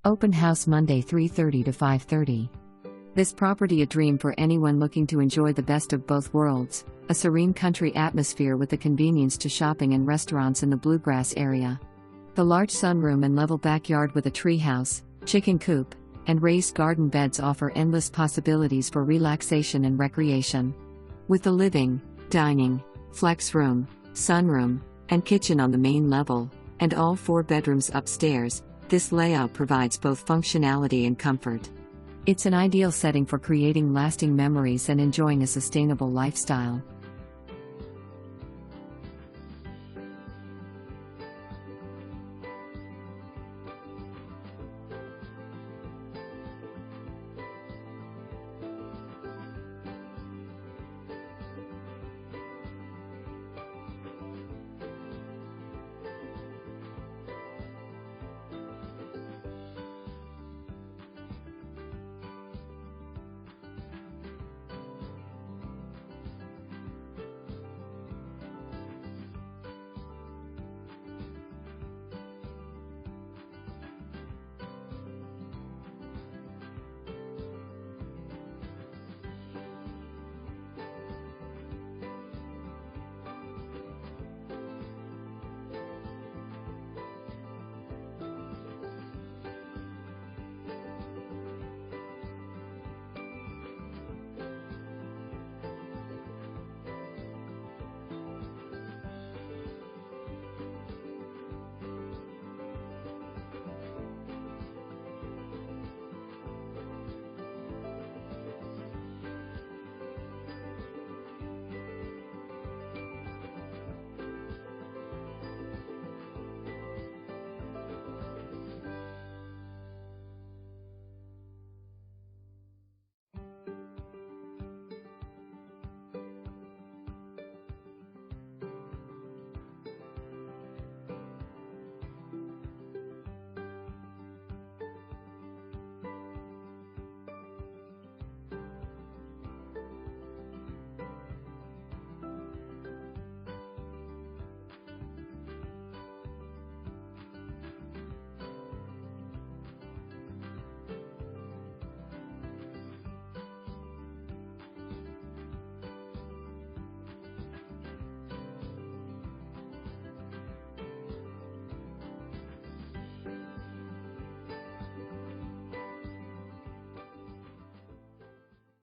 Open house Monday 3:30 to 5:30. This property a dream for anyone looking to enjoy the best of both worlds, a serene country atmosphere with the convenience to shopping and restaurants in the Bluegrass area. The large sunroom and level backyard with a treehouse, chicken coop, and raised garden beds offer endless possibilities for relaxation and recreation. With the living, dining, flex room, sunroom, and kitchen on the main level, and all 4 bedrooms upstairs, this layout provides both functionality and comfort. It's an ideal setting for creating lasting memories and enjoying a sustainable lifestyle.